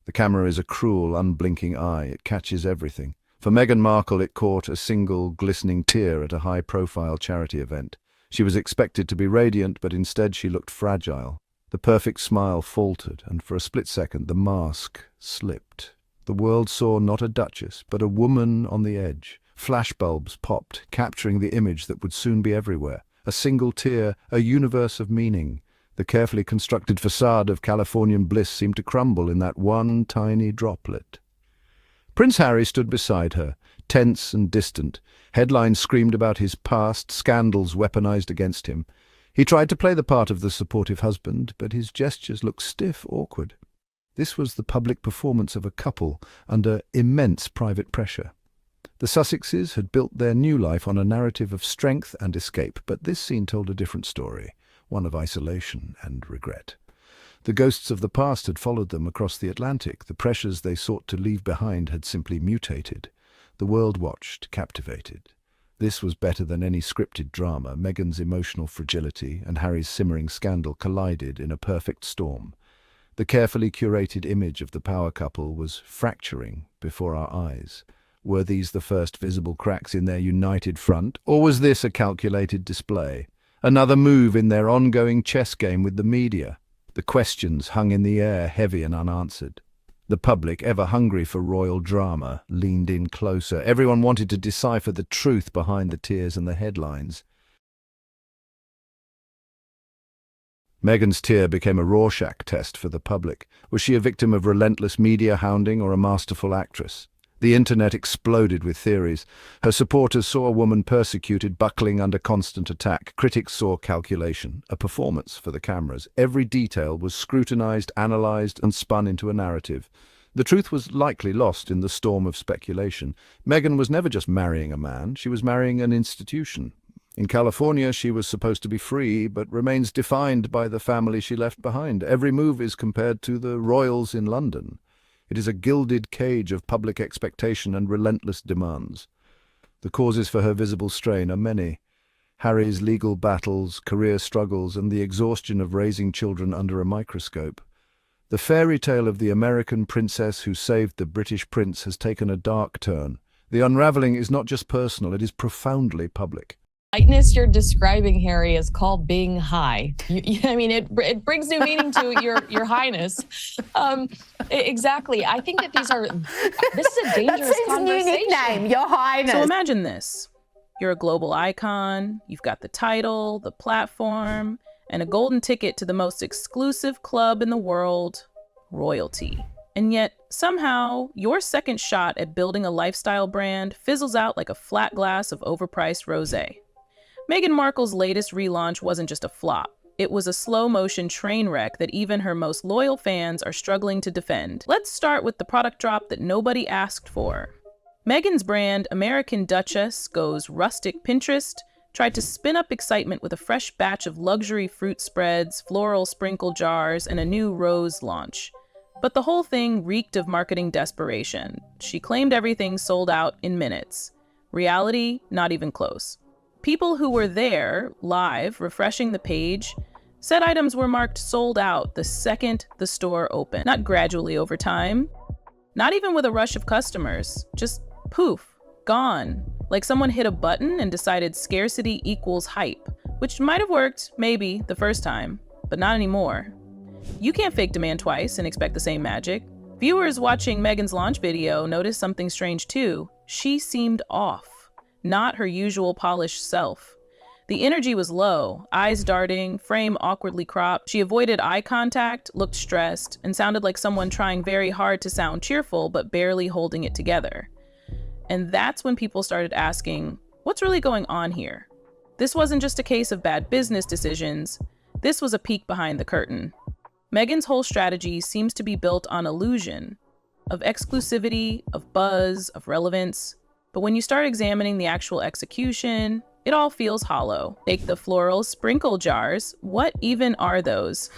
The camera is a cruel, unblinking eye. It catches everything. For Meghan Markle, it caught a single, glistening tear at a high-profile charity event. She was expected to be radiant, but instead she looked fragile. The perfect smile faltered, and for a split second the mask slipped. The world saw not a duchess, but a woman on the edge. Flashbulbs popped, capturing the image that would soon be everywhere. A single tear, a universe of meaning. The carefully constructed facade of Californian bliss seemed to crumble in that one tiny droplet. Prince Harry stood beside her, tense and distant. Headlines screamed about his past, scandals weaponized against him. He tried to play the part of the supportive husband, but his gestures looked stiff, awkward. This was the public performance of a couple under immense private pressure. The Sussexes had built their new life on a narrative of strength and escape, but this scene told a different story, one of isolation and regret. The ghosts of the past had followed them across the Atlantic. The pressures they sought to leave behind had simply mutated. The world watched, captivated. This was better than any scripted drama. Meghan's emotional fragility and Harry's simmering scandal collided in a perfect storm. The carefully curated image of the power couple was fracturing before our eyes. Were these the first visible cracks in their united front, or was this a calculated display? Another move in their ongoing chess game with the media? The questions hung in the air, heavy and unanswered. The public, ever hungry for royal drama, leaned in closer. Everyone wanted to decipher the truth behind the tears and the headlines. Meghan's tear became a Rorschach test for the public. Was she a victim of relentless media hounding or a masterful actress? The internet exploded with theories. Her supporters saw a woman persecuted, buckling under constant attack. Critics saw calculation, a performance for the cameras. Every detail was scrutinized, analyzed, and spun into a narrative. The truth was likely lost in the storm of speculation. Meghan was never just marrying a man, she was marrying an institution. In California, she was supposed to be free, but remains defined by the family she left behind. Every move is compared to the royals in London. It is a gilded cage of public expectation and relentless demands. The causes for her visible strain are many. Harry's legal battles, career struggles, and the exhaustion of raising children under a microscope. The fairy tale of the American princess who saved the British prince has taken a dark turn. The unraveling is not just personal, it is profoundly public. Lightness you're describing, Harry, is called being high. I mean, it brings new meaning to your highness. Exactly. I think that this is a dangerous That's his conversation. new nickname, Your Highness. So imagine this. You're a global icon, you've got the title, the platform, and a golden ticket to the most exclusive club in the world, royalty. And yet, somehow, your second shot at building a lifestyle brand fizzles out like a flat glass of overpriced rosé. Meghan Markle's latest relaunch wasn't just a flop. It was a slow-motion train wreck that even her most loyal fans are struggling to defend. Let's start with the product drop that nobody asked for. Meghan's brand, American Duchess, goes rustic Pinterest, tried to spin up excitement with a fresh batch of luxury fruit spreads, floral sprinkle jars, and a new rose launch. But the whole thing reeked of marketing desperation. She claimed everything sold out in minutes. Reality, not even close. People who were there, live, refreshing the page, said items were marked sold out the second the store opened. Not gradually over time, not even with a rush of customers, just poof, gone. Like someone hit a button and decided scarcity equals hype, which might have worked, maybe, the first time, but not anymore. You can't fake demand twice and expect the same magic. Viewers watching Meghan's launch video noticed something strange too. She seemed off. Not her usual polished self. The energy was low, eyes darting, frame awkwardly cropped. She avoided eye contact, looked stressed, and sounded like someone trying very hard to sound cheerful but barely holding it together. And that's when people started asking, what's really going on here? This wasn't just a case of bad business decisions. This was a peek behind the curtain. Meghan's whole strategy seems to be built on illusion, of exclusivity, of buzz, of relevance. But when you start examining the actual execution, it all feels hollow. Take the floral sprinkle jars. What even are those?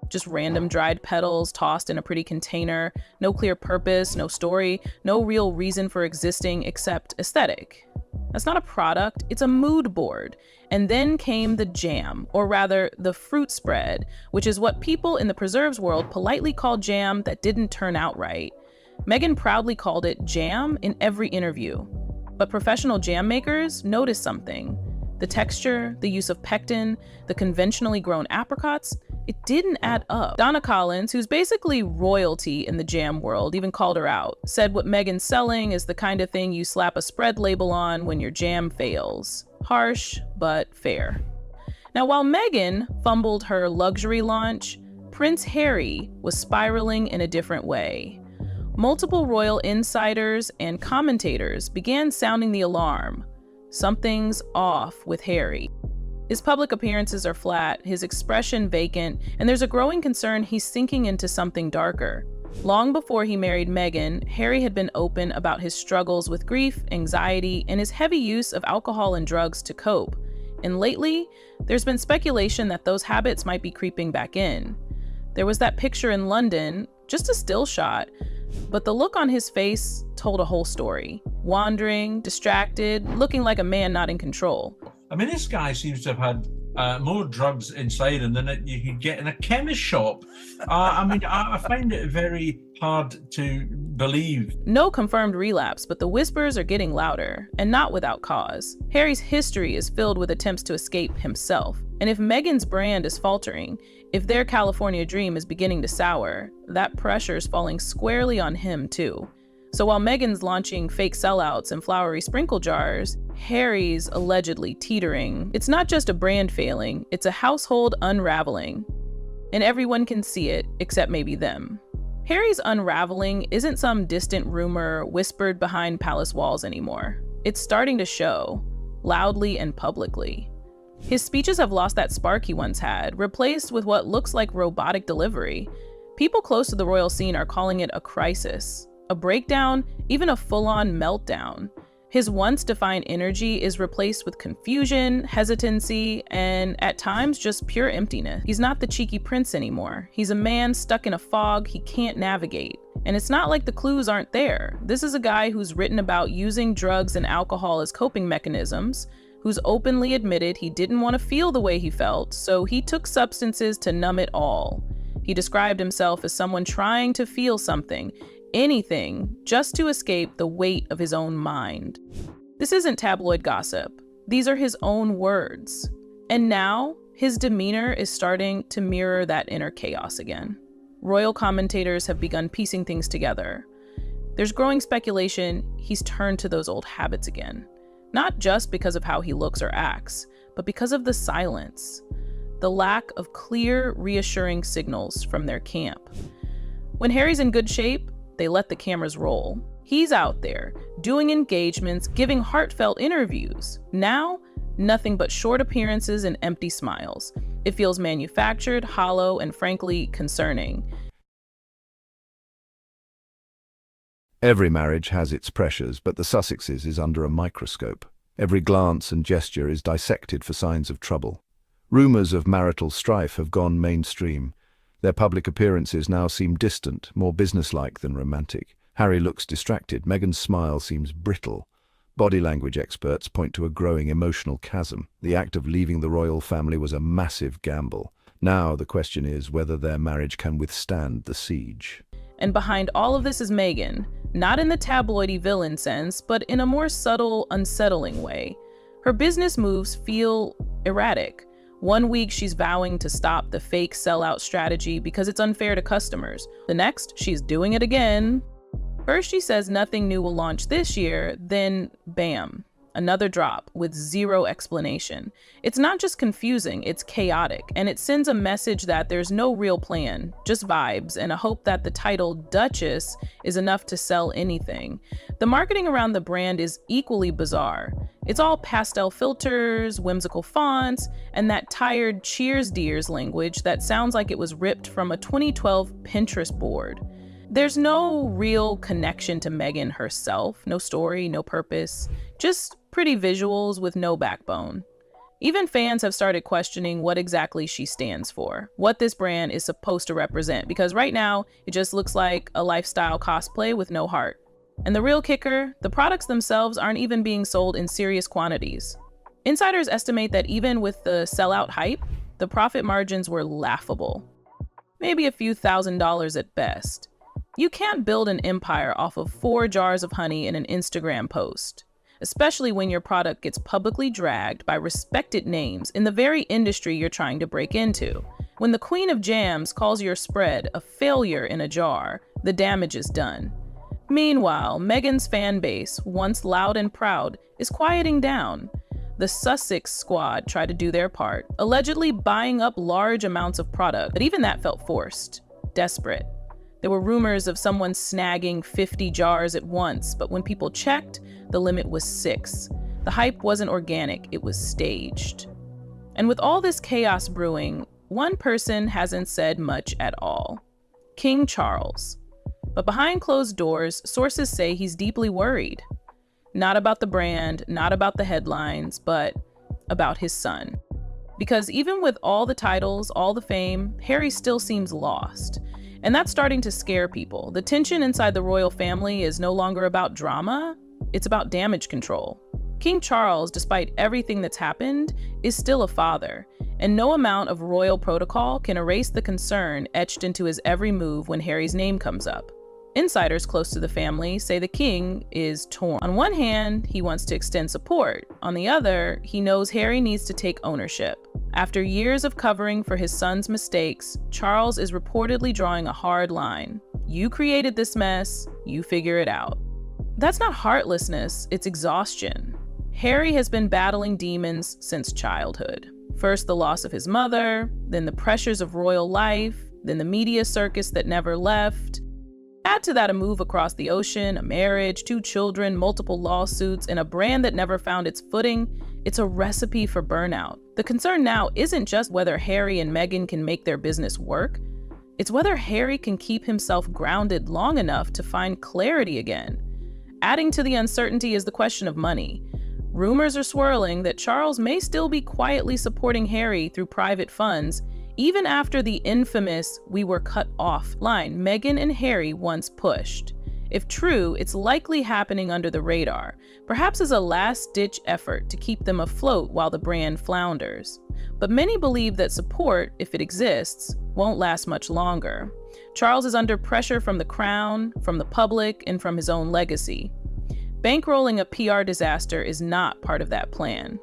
Just random dried petals tossed in a pretty container, no clear purpose, no story, no real reason for existing except aesthetic. That's not a product, it's a mood board. And then came the jam, or rather, the fruit spread, which is what people in the preserves world politely call jam that didn't turn out right. Meghan proudly called it jam in every interview. But professional jam makers noticed something. The texture, the use of pectin, the conventionally grown apricots, it didn't add up. Donna Collins, who's basically royalty in the jam world, even called her out, said what Meghan's selling is the kind of thing you slap a spread label on when your jam fails. Harsh, but fair. Now, while Meghan fumbled her luxury launch, Prince Harry was spiraling in a different way. Multiple royal insiders and commentators began sounding the alarm. Something's off with Harry. His public appearances are flat, his expression vacant, and there's a growing concern he's sinking into something darker. Long before he married Meghan, Harry had been open about his struggles with grief, anxiety, and his heavy use of alcohol and drugs to cope. And lately, there's been speculation that those habits might be creeping back in. There was that picture in London, just a still shot, but the look on his face told a whole story. Wandering, distracted, looking like a man not in control. I mean, this guy seems to have had more drugs inside him than you could get in a chemist shop. I find it very hard to believe. No confirmed relapse, but the whispers are getting louder, and not without cause. Harry's history is filled with attempts to escape himself. And if Meghan's brand is faltering, if their California dream is beginning to sour, that pressure is falling squarely on him too. So while Meghan's launching fake sellouts and flowery sprinkle jars, Harry's allegedly teetering. It's not just a brand failing, it's a household unraveling. And everyone can see it, except maybe them. Harry's unraveling isn't some distant rumor whispered behind palace walls anymore. It's starting to show, loudly and publicly. His speeches have lost that spark he once had, replaced with what looks like robotic delivery. People close to the royal scene are calling it a crisis, a breakdown, even a full-on meltdown. His once defined energy is replaced with confusion, hesitancy, and at times just pure emptiness. He's not the cheeky prince anymore. He's a man stuck in a fog he can't navigate. And it's not like the clues aren't there. This is a guy who's written about using drugs and alcohol as coping mechanisms, who's openly admitted he didn't want to feel the way he felt, so he took substances to numb it all. He described himself as someone trying to feel something, anything, just to escape the weight of his own mind. This isn't tabloid gossip. These are his own words. And now, his demeanor is starting to mirror that inner chaos again. Royal commentators have begun piecing things together. There's growing speculation he's turned to those old habits again. Not just because of how he looks or acts, but because of the silence, the lack of clear, reassuring signals from their camp. When Harry's in good shape, they let the cameras roll. He's out there, doing engagements, giving heartfelt interviews. Now, nothing but short appearances and empty smiles. It feels manufactured, hollow, and frankly, concerning. Every marriage has its pressures, but the Sussexes is under a microscope. Every glance and gesture is dissected for signs of trouble. Rumours of marital strife have gone mainstream. Their public appearances now seem distant, more businesslike than romantic. Harry looks distracted. Meghan's smile seems brittle. Body language experts point to a growing emotional chasm. The act of leaving the royal family was a massive gamble. Now the question is whether their marriage can withstand the siege. And behind all of this is Meghan, not in the tabloidy villain sense, but in a more subtle, unsettling way. Her business moves feel erratic. One week she's vowing to stop the fake sellout strategy because it's unfair to customers. The next, she's doing it again. First she says nothing new will launch this year, then bam, another drop with zero explanation. It's not just confusing, it's chaotic, and it sends a message that there's no real plan, just vibes, and a hope that the title Duchess is enough to sell anything. The marketing around the brand is equally bizarre. It's all pastel filters, whimsical fonts, and that tired Cheers Dears language that sounds like it was ripped from a 2012 Pinterest board. There's no real connection to Meghan herself, no story, no purpose, just pretty visuals with no backbone. Even fans have started questioning what exactly she stands for, what this brand is supposed to represent, because right now it just looks like a lifestyle cosplay with no heart. And the real kicker, the products themselves aren't even being sold in serious quantities. Insiders estimate that even with the sellout hype, the profit margins were laughable. Maybe a few $1,000s at best. You can't build an empire off of 4 jars of honey in an Instagram post, especially when your product gets publicly dragged by respected names in the very industry you're trying to break into. When the queen of jams calls your spread a failure in a jar, the damage is done. Meanwhile, Meghan's fan base, once loud and proud, is quieting down. The Sussex squad tried to do their part, allegedly buying up large amounts of product, but even that felt forced, desperate. There were rumors of someone snagging 50 jars at once, but when people checked, the limit was 6. The hype wasn't organic, it was staged. And with all this chaos brewing, one person hasn't said much at all: King Charles. But behind closed doors, sources say he's deeply worried. Not about the brand, not about the headlines, but about his son. Because even with all the titles, all the fame, Harry still seems lost. And that's starting to scare people. The tension inside the royal family is no longer about drama, it's about damage control. King Charles, despite everything that's happened, is still a father, and no amount of royal protocol can erase the concern etched into his every move when Harry's name comes up. Insiders close to the family say the king is torn. On one hand, he wants to extend support. On the other, he knows Harry needs to take ownership. After years of covering for his son's mistakes, Charles is reportedly drawing a hard line. You created this mess, you figure it out. That's not heartlessness, it's exhaustion. Harry has been battling demons since childhood. First the loss of his mother, then the pressures of royal life, then the media circus that never left. Add to that a move across the ocean, a marriage, 2 children, multiple lawsuits, and a brand that never found its footing. It's a recipe for burnout. The concern now isn't just whether Harry and Meghan can make their business work. It's whether Harry can keep himself grounded long enough to find clarity again. Adding to the uncertainty is the question of money. Rumors are swirling that Charles may still be quietly supporting Harry through private funds, even after the infamous "we were cut off" line Meghan and Harry once pushed. If true, it's likely happening under the radar, perhaps as a last-ditch effort to keep them afloat while the brand flounders. But many believe that support, if it exists, won't last much longer. Charles is under pressure from the crown, from the public, and from his own legacy. Bankrolling a PR disaster is not part of that plan.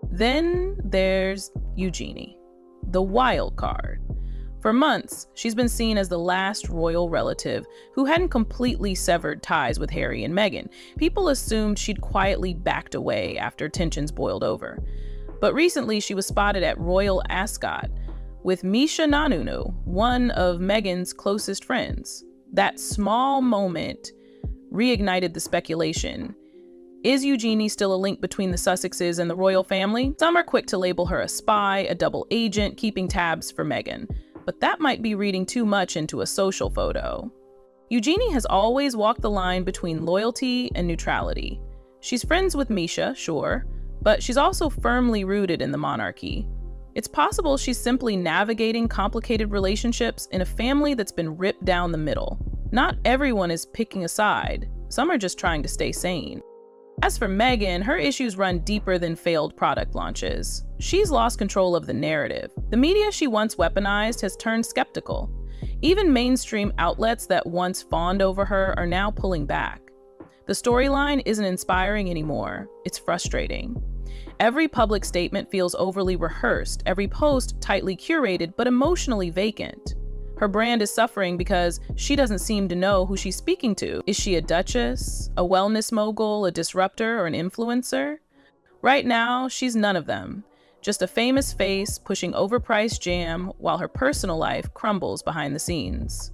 Then there's Eugenie, the wild card. For months, she's been seen as the last royal relative who hadn't completely severed ties with Harry and Meghan. People assumed she'd quietly backed away after tensions boiled over. But recently, she was spotted at Royal Ascot with Misha Nanunu, one of Meghan's closest friends. That small moment reignited the speculation. Is Eugenie still a link between the Sussexes and the royal family? Some are quick to label her a spy, a double agent, keeping tabs for Meghan. But that might be reading too much into a social photo. Eugenie has always walked the line between loyalty and neutrality. She's friends with Misha, sure, but she's also firmly rooted in the monarchy. It's possible she's simply navigating complicated relationships in a family that's been ripped down the middle. Not everyone is picking a side. Some are just trying to stay sane. As for Meghan, her issues run deeper than failed product launches. She's lost control of the narrative. The media she once weaponized has turned skeptical. Even mainstream outlets that once fawned over her are now pulling back. The storyline isn't inspiring anymore. It's frustrating. Every public statement feels overly rehearsed, every post tightly curated but emotionally vacant. Her brand is suffering because she doesn't seem to know who she's speaking to. Is she a duchess, a wellness mogul, a disruptor, or an influencer? Right now, she's none of them. Just a famous face pushing overpriced jam while her personal life crumbles behind the scenes.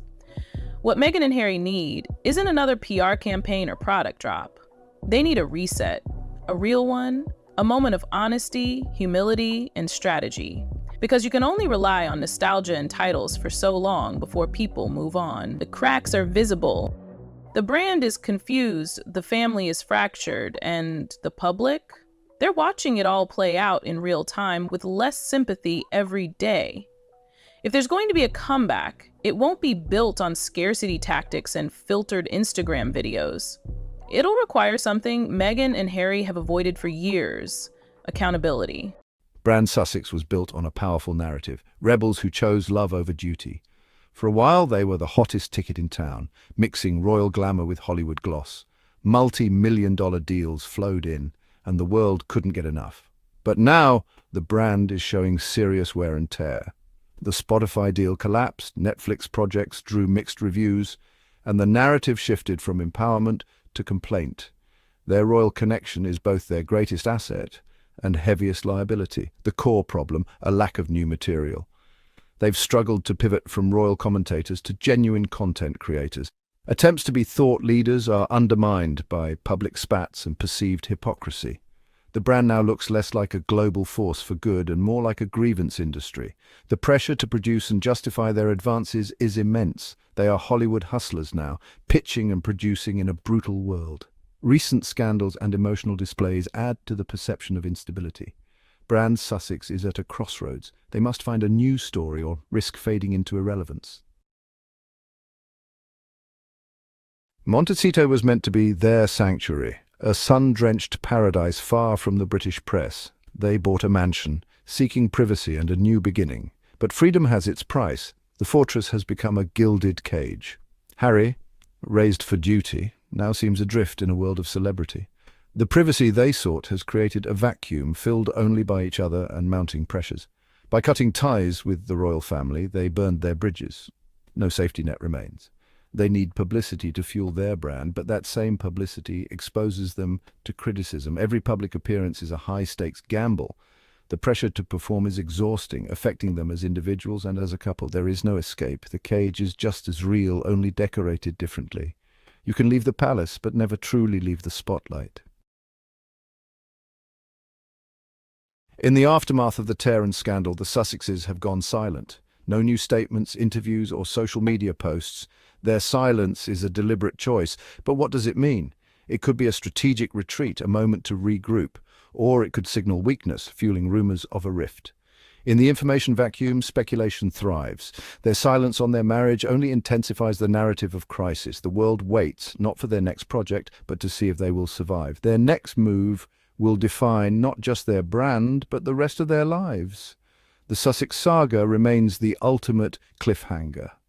What Meghan and Harry need isn't another PR campaign or product drop. They need a reset, a real one, a moment of honesty, humility, and strategy. Because you can only rely on nostalgia and titles for so long before people move on. The cracks are visible. The brand is confused, the family is fractured, and the public? They're watching it all play out in real time with less sympathy every day. If there's going to be a comeback, It won't be built on scarcity tactics and filtered Instagram videos. It'll require something Meghan and Harry have avoided for years: accountability. Brand Sussex was built on a powerful narrative, rebels who chose love over duty. For a while, they were the hottest ticket in town, mixing royal glamour with Hollywood gloss. Multi-million-dollar deals flowed in, and the world couldn't get enough. But now, the brand is showing serious wear and tear. The Spotify deal collapsed, Netflix projects drew mixed reviews, and the narrative shifted from empowerment to complaint. Their royal connection is both their greatest asset and heaviest liability. The core problem, a lack of new material. They've struggled to pivot from royal commentators to genuine content creators. Attempts to be thought leaders are undermined by public spats and perceived hypocrisy. The brand now looks less like a global force for good and more like a grievance industry. The pressure to produce and justify their advances is immense. They are Hollywood hustlers now, pitching and producing in a brutal world. Recent scandals and emotional displays add to the perception of instability. Brand Sussex is at a crossroads. They must find a new story or risk fading into irrelevance. Montecito was meant to be their sanctuary, a sun-drenched paradise far from the British press. They bought a mansion, seeking privacy and a new beginning. But freedom has its price. The fortress has become a gilded cage. Harry, raised for duty, now seems adrift in a world of celebrity. The privacy they sought has created a vacuum filled only by each other and mounting pressures. By cutting ties with the royal family, they burned their bridges. No safety net remains. They need publicity to fuel their brand, but that same publicity exposes them to criticism. Every public appearance is a high-stakes gamble. The pressure to perform is exhausting, affecting them as individuals and as a couple. There is no escape. The cage is just as real, only decorated differently. You can leave the palace, but never truly leave the spotlight. In the aftermath of the tear and scandal, the Sussexes have gone silent. No new statements, interviews, or social media posts. Their silence is a deliberate choice. But what does it mean? It could be a strategic retreat, a moment to regroup, or it could signal weakness, fueling rumors of a rift. In the information vacuum, speculation thrives. Their silence on their marriage only intensifies the narrative of crisis. The world waits, not for their next project, but to see if they will survive. Their next move will define not just their brand, but the rest of their lives. The Sussex saga remains the ultimate cliffhanger.